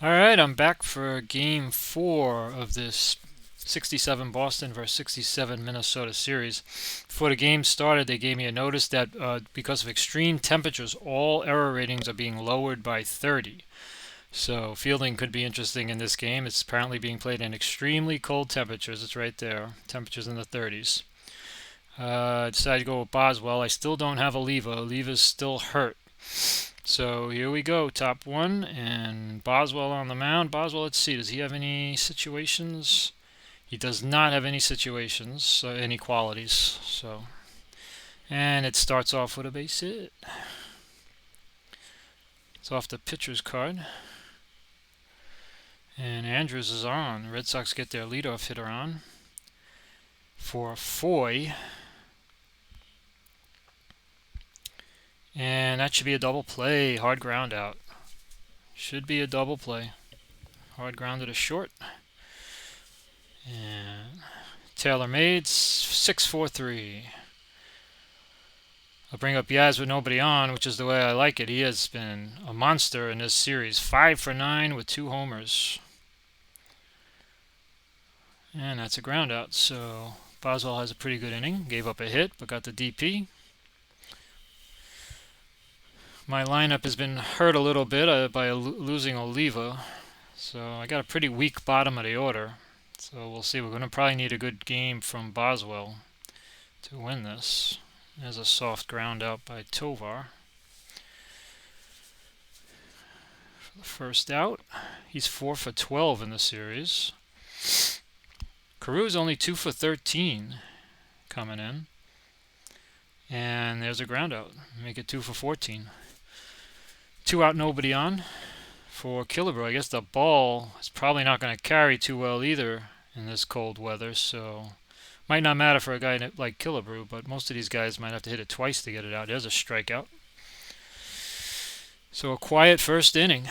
Alright, I'm back for game 4 of this 67 Boston versus 67 Minnesota series. Before the game started, they gave me a notice that because of extreme temperatures, all error ratings are being lowered by 30. So fielding could be interesting in this game. It's apparently being played in extremely cold temperatures. It's right there, temperatures in the 30s. I decided to go with Boswell. I still don't have Oliva. Oliva's still hurt. So here we go, top one, and Boswell on the mound. Boswell, let's see, does he have any situations? He does not have any situations, any qualities. And it starts off with a base hit. It's off the pitcher's card, and Andrews is on. Red Sox get their leadoff hitter on for Foy, and that should be a double play. Hard ground out. Should be a double play. Hard grounded to short. And Taylor made 6-4-3. I'll bring up Yaz with nobody on, which is the way I like it. He has been a monster in this series. 5 for 9 with 2 homers. And that's a ground out. So Boswell has a pretty good inning. Gave up a hit, but got the DP. My lineup has been hurt a little bit by losing Oliva. So I got a pretty weak bottom of the order. So we'll see. We're going to probably need a good game from Boswell to win this. There's a soft ground out by Tovar. For the first out. He's 4 for 12 in the series. Caru's only 2 for 13 coming in. And there's a ground out. Make it 2 for 14. 2 out, nobody on for Killebrew. I guess the ball is probably not going to carry too well either in this cold weather, so might not matter for a guy like Killebrew, but most of these guys might have to hit it twice to get it out. There's a strikeout. So a quiet first inning.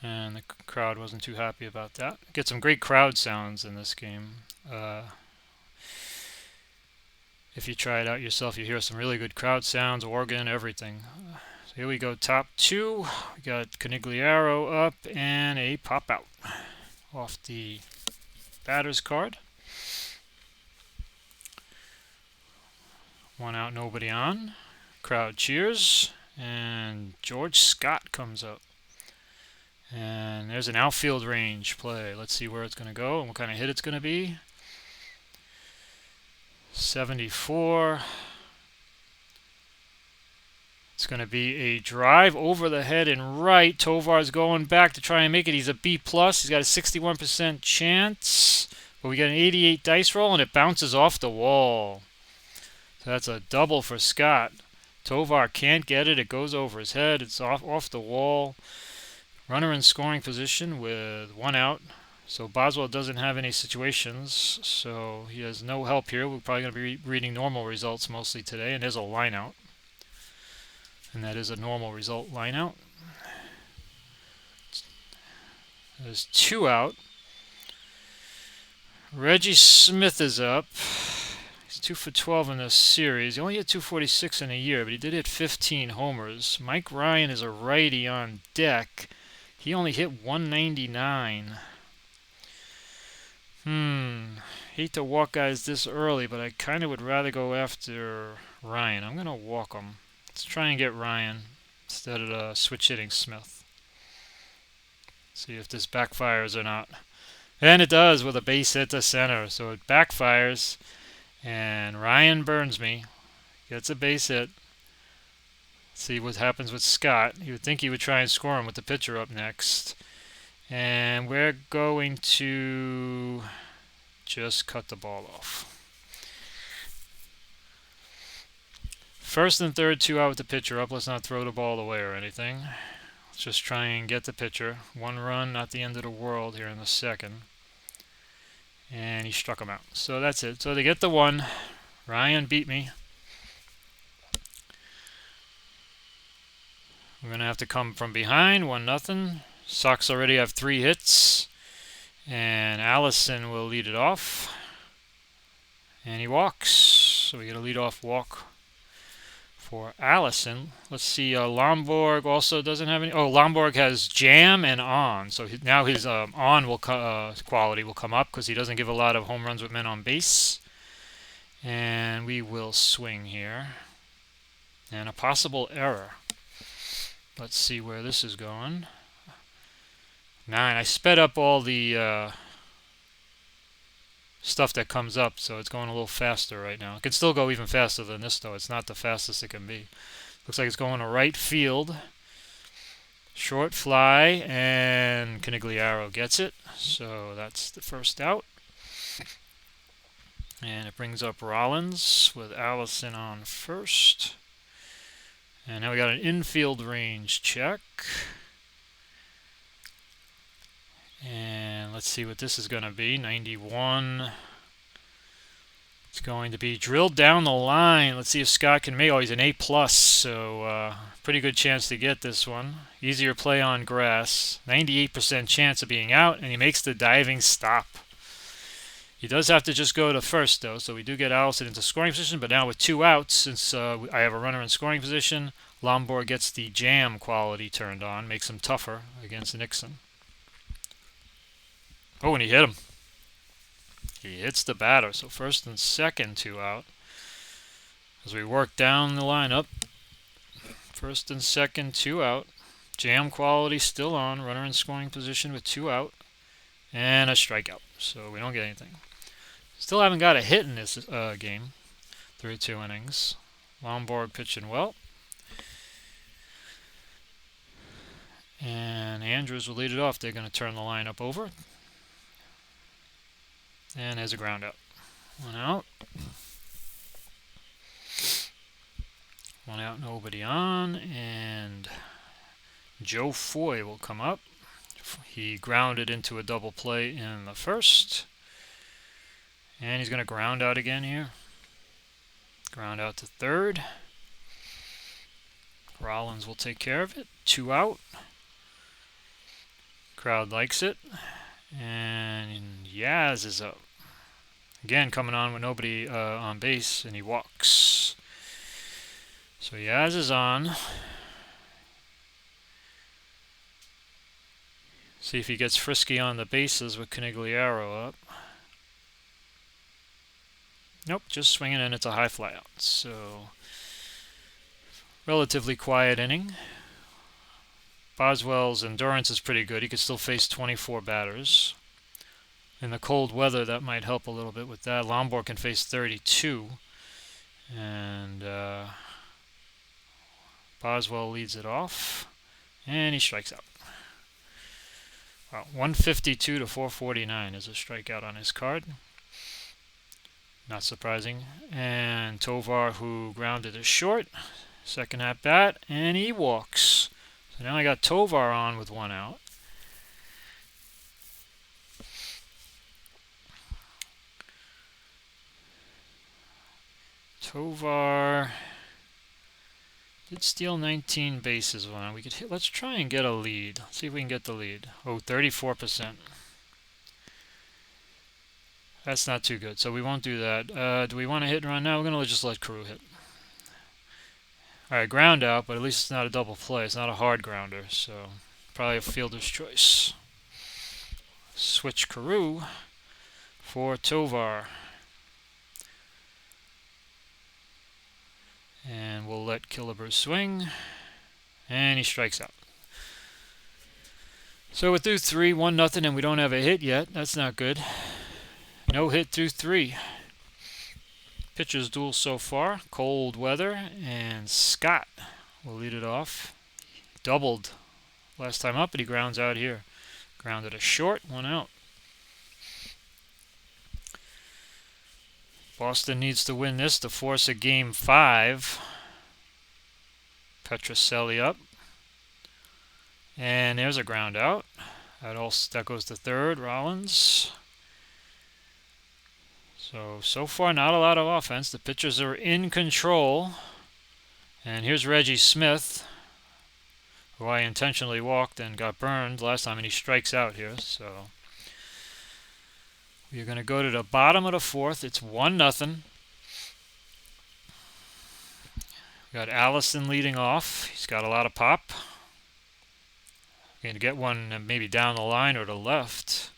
And the crowd wasn't too happy about that. Get some great crowd sounds in this game. If you try it out yourself, you hear some really good crowd sounds, organ, everything. So here we go, top 2. We got Conigliaro up and a pop out off the batter's card. 1 out, nobody on. Crowd cheers, and George Scott comes up. And there's an outfield range play. Let's see where it's going to go and what kind of hit it's going to be. 74. It's going to be a drive over the head and right. Tovar's going back to try and make it. He's a B+. He's got a 61% chance. But we got an 88 dice roll, and it bounces off the wall. So that's a double for Scott. Tovar can't get it. It goes over his head. It's off the wall. Runner in scoring position with 1 out. So Boswell doesn't have any situations, so he has no help here. We're probably going to be reading normal results mostly today, and there's a line out. And that is a normal result line out. There's 2 out. Reggie Smith is up. He's 2 for 12 in this series. He only hit 246 in a year, but he did hit 15 homers. Mike Ryan is a righty on deck. He only hit 199. Hate to walk guys this early, but I kind of would rather go after Ryan. I'm going to walk him. Let's try and get Ryan instead of switch hitting Smith. See if this backfires or not. And it does with a base hit to center. So it backfires, and Ryan burns me. Gets a base hit. See what happens with Scott. You would think he would try and score him with the pitcher up next. And we're going to just cut the ball off. First and third, 2 out with the pitcher up. Let's not throw the ball away or anything. Let's just try and get the pitcher. 1 run, not the end of the world here in the second. And he struck him out. So that's it. So they get the 1. Ryan beat me. We're going to have to come from behind, 1-0. Sox already have 3 hits. And Allison will lead it off. And he walks. So we get a leadoff walk for Allison. Let's see, Lomborg also doesn't have any. Oh, Lomborg has jam and on. So now his on will quality will come up because he doesn't give a lot of home runs with men on base. And we will swing here. And a possible error. Let's see where this is going. 9. I sped up all the stuff that comes up, so it's going a little faster right now. It can still go even faster than this, though. It's not the fastest it can be. Looks like it's going to right field. Short fly, and Canigliaro gets it. So that's the first out. And it brings up Rollins with Allison on first. And now we got an infield range check. And let's see what this is going to be. 91. It's going to be drilled down the line. Let's see if Scott can make. Oh, he's an A+, so pretty good chance to get this one. Easier play on grass. 98% chance of being out, and he makes the diving stop. He does have to just go to first, though, so we do get Allison into scoring position. But now with 2 outs, since I have a runner in scoring position, Lombard gets the jam quality turned on, makes him tougher against Nixon. Oh, and he hit him. He hits the batter, so first and second 2 out. As we work down the lineup, first and second 2 out. Jam quality still on, runner in scoring position with 2 out. And a strikeout, so we don't get anything. Still haven't got a hit in this game through 2 innings. Lombard pitching well. And Andrews will lead it off. They're going to turn the lineup over. And there's a ground out. 1 out. 1 out, nobody on. And Joe Foy will come up. He grounded into a double play in the first. And he's going to ground out again here. Ground out to third. Rollins will take care of it. 2 out. Crowd likes it. And Yaz is up. Again, coming on with nobody on base, and he walks. So Yaz is on. See if he gets frisky on the bases with Canigliaro up. Nope, just swinging, and it's a high fly out. So, relatively quiet inning. Boswell's endurance is pretty good. He could still face 24 batters. In the cold weather, that might help a little bit with that. Lombard can face 32. And Boswell leads it off. And he strikes out. Wow, 152 to 449 is a strikeout on his card. Not surprising. And Tovar, who grounded is short. Second at bat, and he walks. So now I got Tovar on with 1 out. Tovar did steal 19 bases. We could hit. Let's try and get a lead. Let's see if we can get the lead. Oh, 34%. That's not too good, so we won't do that. Do we want to hit and run now? We're going to just let Carew hit. Alright, ground out, but at least it's not a double play. It's not a hard grounder, so probably a fielder's choice. Switch Carew for Tovar. And we'll let Killebrew swing. And he strikes out. So we're through 3, 1-0, and we don't have a hit yet. That's not good. No hit through 3. Pitchers duel so far. Cold weather, and Scott will lead it off. Doubled last time up, but he grounds out here. Grounded a short, 1 out. Boston needs to win this to force a Game 5. Petrocelli up. And there's a ground out. That goes to third, Rollins. So far, not a lot of offense. The pitchers are in control. And here's Reggie Smith, who I intentionally walked and got burned last time, and he strikes out here. So we're going to go to the bottom of the 4th. It's 1-0. We got Allison leading off. He's got a lot of pop. Going to get one maybe down the line or to left.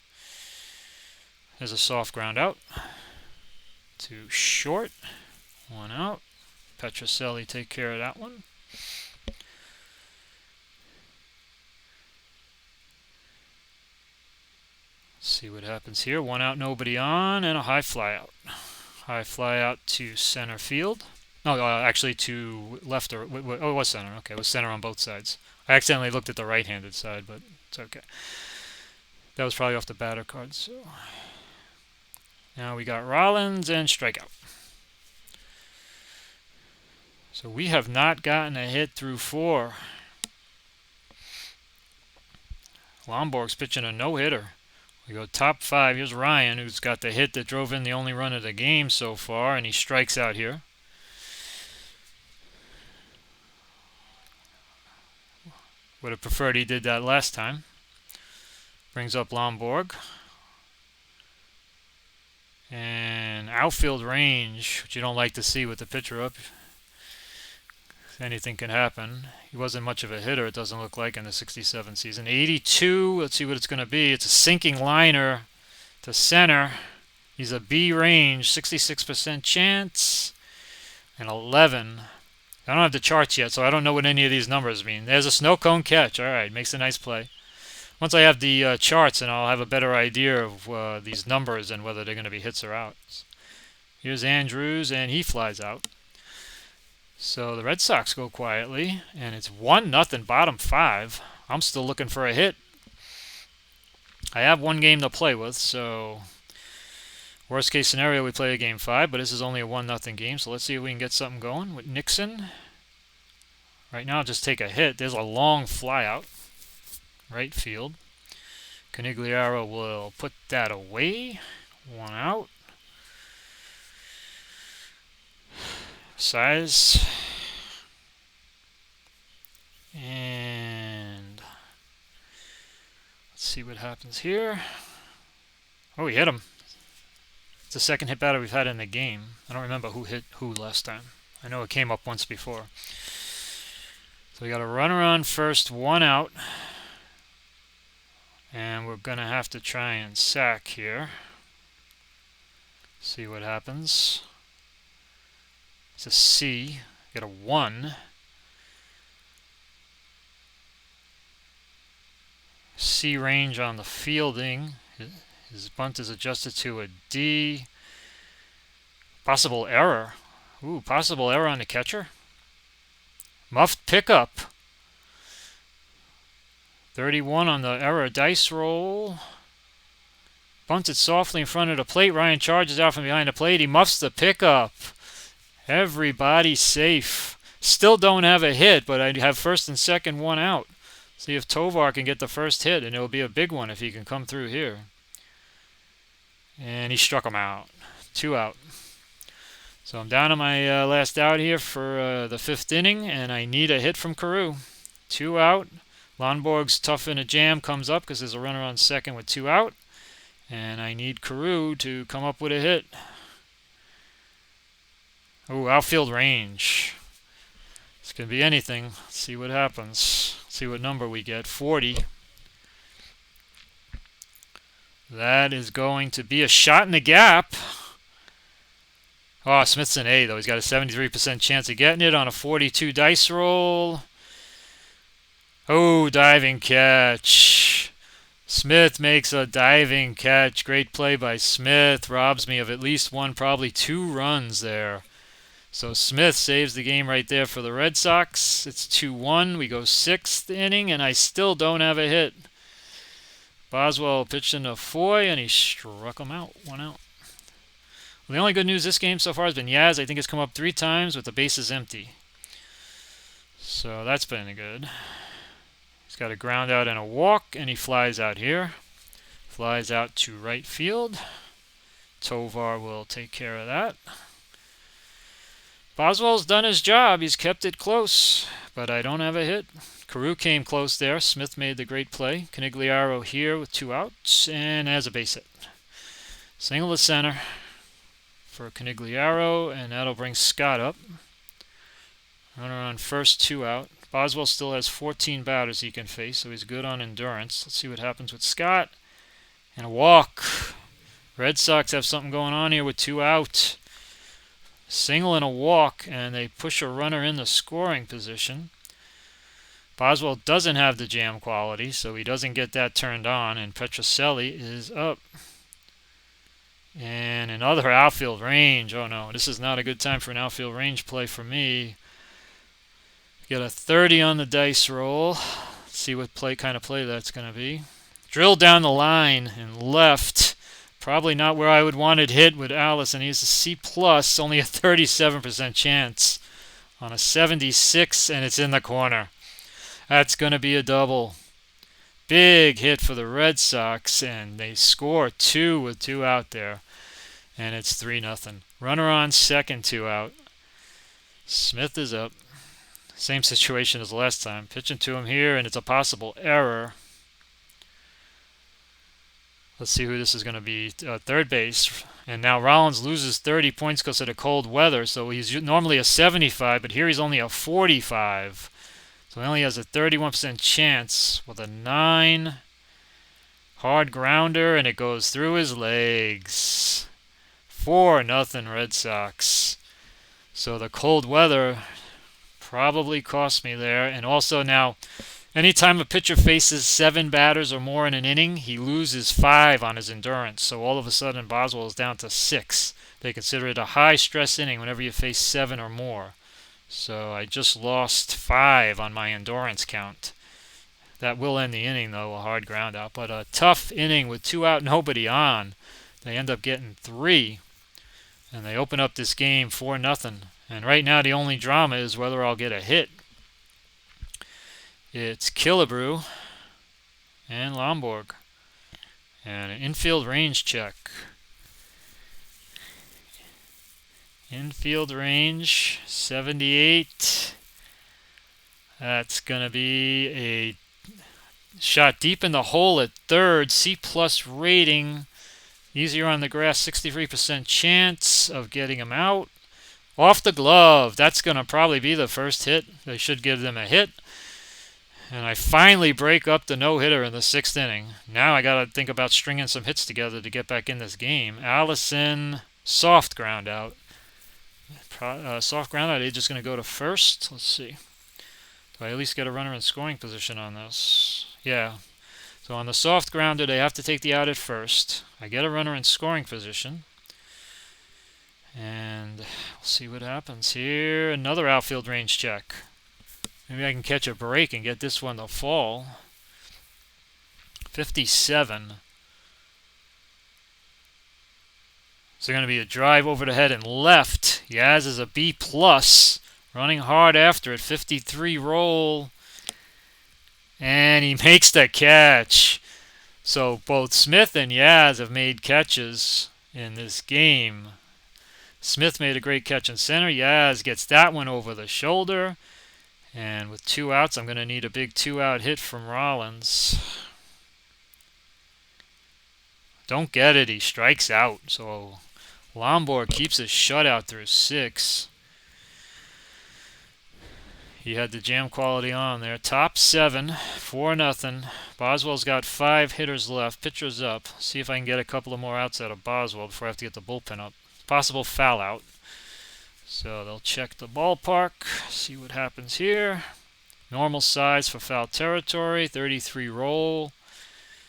There's a soft ground out. To short. One out. Petrocelli take care of that one. See what happens here. One out, nobody on, and a high fly out. High fly out to center field. No, actually to left or oh, it was center. Okay, it was center on both sides. I accidentally looked at the right-handed side, but it's okay. That was probably off the batter card. So now we got Rollins and strikeout. So we have not gotten a hit through 4. Lomborg's pitching a no-hitter. We go top 5. Here's Ryan, who's got the hit that drove in the only run of the game so far, and he strikes out here. Would have preferred he did that last time. Brings up Lomborg. And outfield range, which you don't like to see with the pitcher up. Anything can happen. He wasn't much of a hitter, it doesn't look like, in the 67 season. 82, let's see what it's going to be. It's a sinking liner to center. He's a B range, 66% chance, and 11. I don't have the charts yet, so I don't know what any of these numbers mean. There's a snow cone catch. All right, makes a nice play. Once I have the charts, and I'll have a better idea of these numbers and whether they're going to be hits or outs. Here's Andrews, and he flies out. So the Red Sox go quietly, and it's 1-0 bottom 5. I'm still looking for a hit. I have one game to play with, so worst case scenario we play a game 5, but this is only a 1-0 game, so let's see if we can get something going with Nixon. Right now, just take a hit. There's a long fly out. Right field. Canigliaro will put that away. One out. Size. And let's see what happens here. Oh, he hit him. It's the second hit batter we've had in the game. I don't remember who hit who last time. I know it came up once before. So we got a runner on first, one out. And we're going to have to try and sack here. See what happens. It's a C. Get a 1. C range on the fielding. His bunt is adjusted to a D. Possible error. Ooh, possible error on the catcher. Muffed pickup. 31 on the error dice roll. Bunted softly in front of the plate. Ryan charges out from behind the plate. He muffs the pickup. Everybody's safe. Still don't have a hit, but I have first and second, one out. See if Tovar can get the first hit, and it'll be a big one if he can come through here. And he struck him out. 2 out. So I'm down to my last out here for the 5th inning, and I need a hit from Carew. 2 out. Lomborg's tough in a jam, comes up because there's a runner on second with 2 out. And I need Carew to come up with a hit. Oh, outfield range. This could be anything. Let's see what happens. See what number we get. 40. That is going to be a shot in the gap. Oh, Smith's an A, though. He's got a 73% chance of getting it on a 42 dice roll. Oh, diving catch. Smith makes a diving catch. Great play by Smith. Robs me of at least one, probably 2 runs there. So Smith saves the game right there for the Red Sox. It's 2-1. We go 6th inning, and I still don't have a hit. Boswell pitched into Foy, and he struck him out. 1 out. Well, the only good news this game so far has been Yaz. I think it's come up 3 times with the bases empty. So that's been good. He's got a ground out and a walk, and he flies out here. Flies out to right field. Tovar will take care of that. Boswell's done his job. He's kept it close, but I don't have a hit. Carew came close there. Smith made the great play. Canigliaro here with 2 outs, and has a base hit. Single to center for Canigliaro, and that'll bring Scott up. Runner on first, 2 out. Boswell still has 14 batters he can face, so he's good on endurance. Let's see what happens with Scott. And a walk. Red Sox have something going on here with 2 out. Single and a walk, and they push a runner in the scoring position. Boswell doesn't have the jam quality, so he doesn't get that turned on, and Petrocelli is up. And another outfield range. Oh no, this is not a good time for an outfield range play for me. Get a 30 on the dice roll. Let's see what kind of play that's going to be. Drill down the line and left. Probably not where I would want it hit with Allison. He's a C+, only a 37% chance on a 76, and it's in the corner. That's going to be a double. Big hit for the Red Sox, and they score 2 with 2 out there, and it's 3-0. Runner on second, 2 out. Smith is up. Same situation as last time. Pitching to him here, and it's a possible error. Let's see who this is going to be. Third base. And now Rollins loses 30 points because of the cold weather. So he's normally a 75, but here he's only a 45. So he only has a 31% chance with a 9. Hard grounder, and it goes through his legs. 4-0 Red Sox. So the cold weather probably cost me there. And also now, anytime a pitcher faces 7 batters or more in an inning, he loses 5 on his endurance. So all of a sudden, Boswell is down to 6. They consider it a high-stress inning whenever you face 7 or more. So I just lost 5 on my endurance count. That will end the inning, though, a hard ground out. But a tough inning with 2 out, nobody on. They end up getting 3. And they open up this game 4-0. And right now the only drama is whether I'll get a hit. It's Killebrew and Lomborg. And an infield range check. Infield range, 78. That's going to be a shot deep in the hole at third. C+ rating. Easier on the grass, 63% chance of getting him out. Off the glove. That's going to probably be the first hit. They should give them a hit. And I finally break up the no-hitter in the 6th inning. Now I got to think about stringing some hits together to get back in this game. Allison, soft ground out. Soft ground out, they're just going to go to first. Let's see. Do I at least get a runner in scoring position on this? Yeah. So on the soft grounder, they have to take the out at first. I get a runner in scoring position. And we'll see what happens here. Another outfield range check. Maybe I can catch a break and get this one to fall. 57. So going to be a drive over the head and left. Yaz is a B+. Running hard after it. 53 roll. And he makes the catch. So both Smith and Yaz have made catches in this game. Smith made a great catch in center. Yaz gets that one over the shoulder. And with 2 outs, I'm going to need a big 2-out hit from Rollins. Don't get it. He strikes out. So Lomborg keeps his shutout through 6. He had the jam quality on there. Top 7, 4-0. Boswell's got 5 hitters left. Pitcher's up. See if I can get a couple of more outs out of Boswell before I have to get the bullpen up. Possible foul out. So they'll check the ballpark. See what happens here. Normal size for foul territory. 33 roll.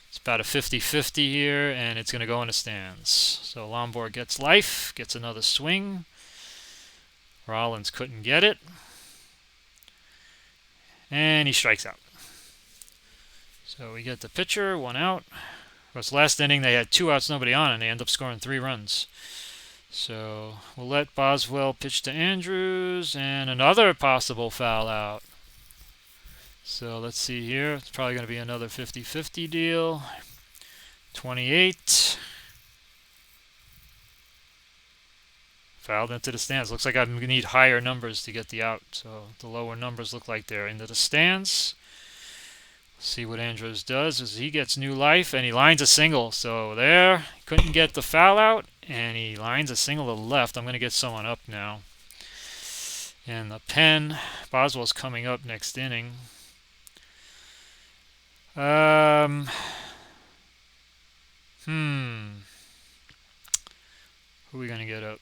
It's about a 50-50 here, and it's going to go in the stands. So Lomborg gets life. Gets another swing. Rollins couldn't get it. And he strikes out. So we get the pitcher, 1 out. Because last inning they had 2 outs, nobody on, and they end up scoring 3 runs. So we'll let Boswell pitch to Andrews, and another possible foul out. So let's see here. It's probably going to be another 50-50 deal. 28. Fouled into the stands. Looks like I need higher numbers to get the out. So the lower numbers look like they're into the stands. See what Andrews does as he gets new life, and he lines a single. So there, couldn't get the foul out, and he lines a single to left. I'm going to get someone up now. in the pen. Boswell's coming up next inning. Who are we going to get up?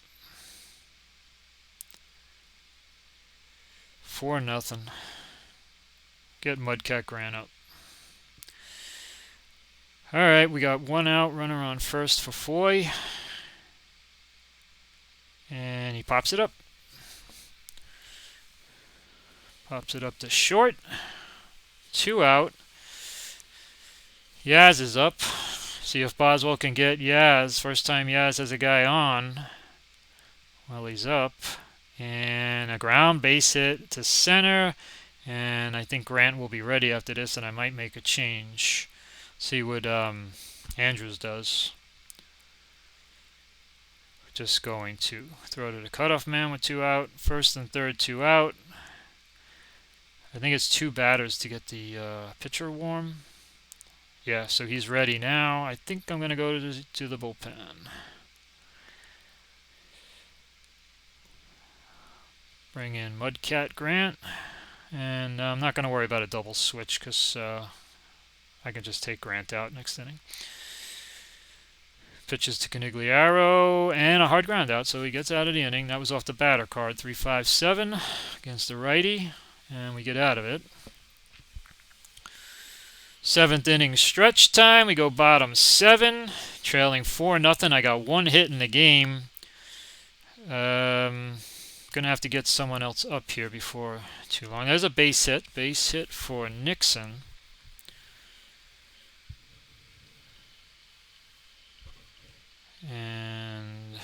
4-0. Get Mudcat Grant up. Alright, we got one out, runner on first for Foy. And he pops it up. Pops it up to short. 2 out. Yaz is up. See if Boswell can get Yaz. First time Yaz has a guy on. Well, he's up. And a ground base hit to center. And I think Grant will be ready after this, and I might make a change. See what Andrews does. Just going to throw to the cutoff man with 2 out. First and third, 2 out. I think it's 2 batters to get the pitcher warm. Yeah, so he's ready now. I think I'm going to go to the bullpen. Bring in Mudcat Grant. And I'm not going to worry about a double switch because I can just take Grant out next inning. Pitches to Canigliaro and a hard ground out, so he gets out of the inning. That was off the batter card, 3-5-7 against the righty, and we get out of it. 7th inning stretch time. We go bottom 7, trailing 4-0. I got 1 hit in the game. Gonna have to get someone else up here before too long. There's a base hit for Nixon. And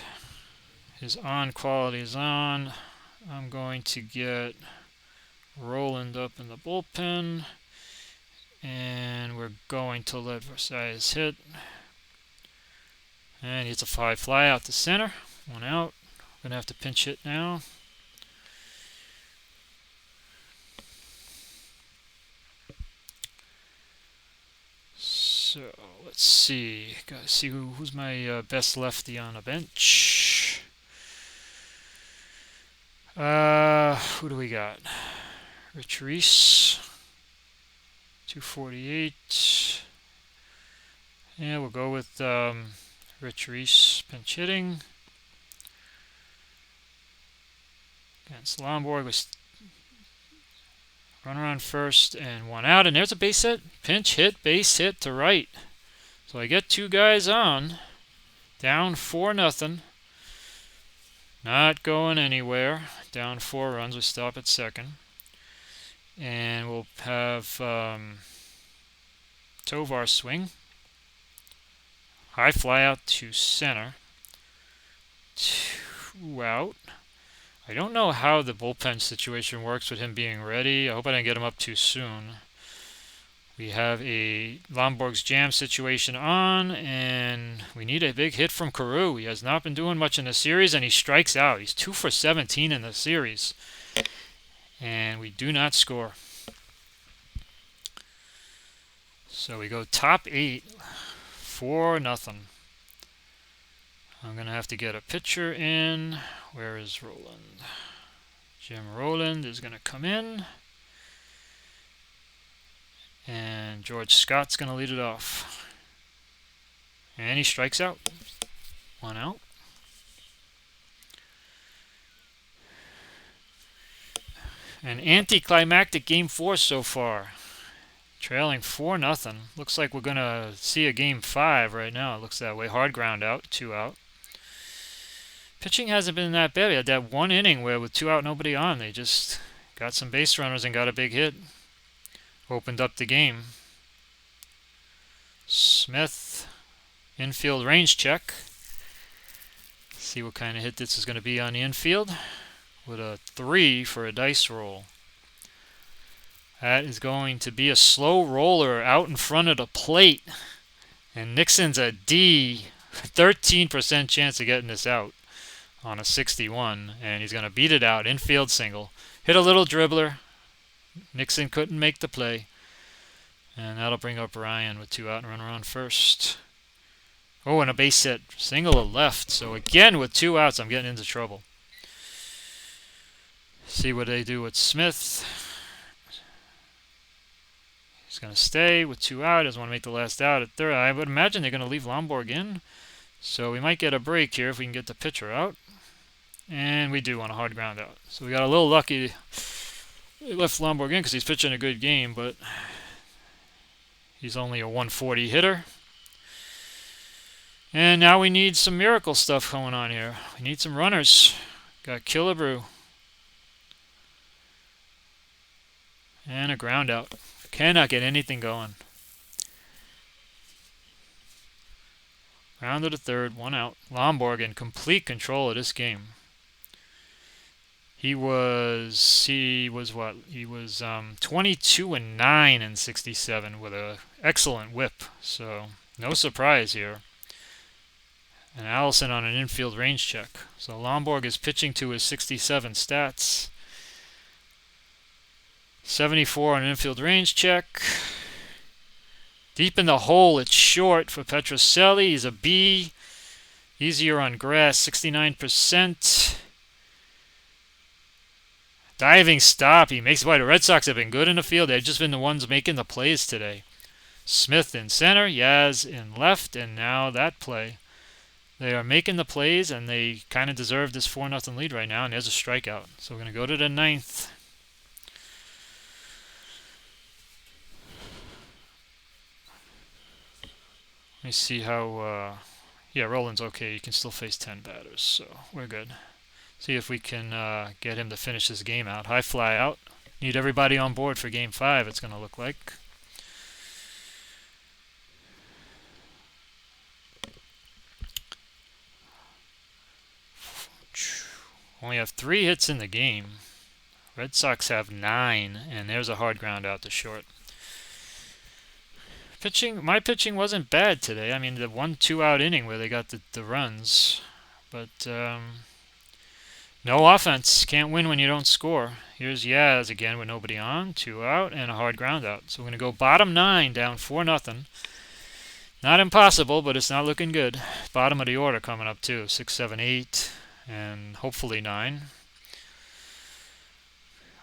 his on quality is on. I'm going to get Roland up in the bullpen. And we're going to let Versailles hit. And he hits a 5 fly out to center. 1 out. Gonna have to pinch hit now. So let's see. Gotta see who's my best lefty on the bench. Who do we got? Rich Reese. 248. Yeah, we'll go with Rich Reese pinch hitting. Against Lomborg was runner on first and 1 out, and there's a base hit. Pinch hit, base hit to right. So I get 2 guys on. Down 4-0. Not going anywhere. Down 4 runs. We stop at second. And we'll have Tovar swing. High fly out to center. 2 out. I don't know how the bullpen situation works with him being ready. I hope I didn't get him up too soon. We have a Lomborg's jam situation on, and we need a big hit from Carew. He has not been doing much in the series, and he strikes out. He's 2 for 17 in the series. And we do not score. So we go top 8, 4-0. I'm going to have to get a pitcher in. Where is Roland? Jim Roland is going to come in. And George Scott's going to lead it off. And he strikes out. 1 out. An anticlimactic game 4 so far. Trailing 4-0. Looks like we're going to see a game 5 right now. It looks that way. Hard ground out, 2 out. Pitching hasn't been that bad. We had that 1 inning where with 2 out, nobody on, they just got some base runners and got a big hit. Opened up the game. Smith, infield range check. See what kind of hit this is going to be on the infield. With a 3 for a dice roll. That is going to be a slow roller out in front of the plate. And Nixon's a D. 13% chance of getting this out on a 61. And he's going to beat it out. Infield single. Hit a little dribbler. Nixon couldn't make the play. And that'll bring up Ryan with 2 out and runner on first. Oh, and a base hit. Single to left. So again with 2 outs, I'm getting into trouble. See what they do with Smith. He's going to stay with 2 out. Doesn't want to make the last out at third. I would imagine they're going to leave Lomborg in. So we might get a break here if we can get the pitcher out. And we do on a hard ground out. So we got a little lucky. They left Lomborg in because he's pitching a good game, but he's only a 140 hitter. And now we need some miracle stuff going on here. We need some runners. Got Killebrew. And a ground out. Cannot get anything going. Round to the third, 1 out. Lomborg in complete control of this game. He was what? He was 22 and 9 in 67 with an excellent whip. So no surprise here. And Allison on an infield range check. So Lomborg is pitching to his 67 stats. 74 on an infield range check. Deep in the hole, it's short for Petrocelli. He's a B. Easier on grass, 69%. Diving stop. He makes why the Red Sox have been good in the field. They've just been the ones making the plays today. Smith in center, Yaz in left, and now that play. They are making the plays, and they kind of deserve this 4-0 lead right now, and there's a strikeout. So we're going to go to the 9th. Let me see how... yeah, Roland's okay. You can still face 10 batters, so we're good. See if we can get him to finish this game out. High fly out. Need everybody on board for Game 5, it's going to look like. Only have 3 hits in the game. Red Sox have 9, and there's a hard ground out to short. My pitching wasn't bad today. I mean, the 1-2 out inning where they got the runs. But no offense. Can't win when you don't score. Here's Yaz again with nobody on. 2 out and a hard ground out. So we're going to go bottom 9 down 4-0. Not impossible, but it's not looking good. Bottom of the order coming up too. 6, 7, 8, and hopefully 9.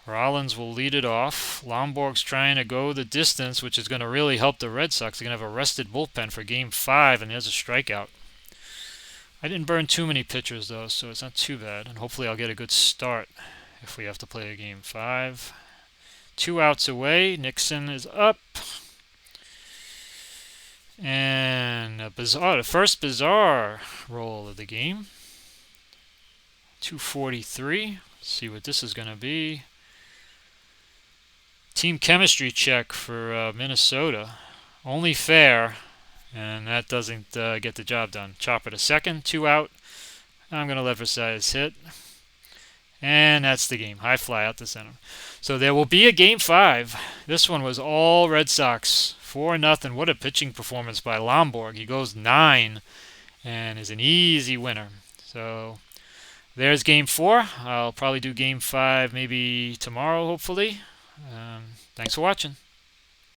Rollins will lead it off. Lomborg's trying to go the distance, which is going to really help the Red Sox. They're going to have a rested bullpen for Game 5, and there's a strikeout. I didn't burn too many pitchers, though, so it's not too bad. And hopefully I'll get a good start if we have to play a Game 5. 2 outs away. Nixon is up. And the first bizarre roll of the game. 243. Let's see what this is going to be. Team chemistry check for Minnesota. Only fair, and that doesn't get the job done. Chopper to second, 2 out. I'm going to let Versailles hit. And that's the game. High fly out to center. So there will be a Game 5. This one was all Red Sox. 4-0. What a pitching performance by Lomborg. He goes 9 and is an easy winner. So there's Game 4. I'll probably do Game 5 maybe tomorrow, hopefully. Thanks for watching.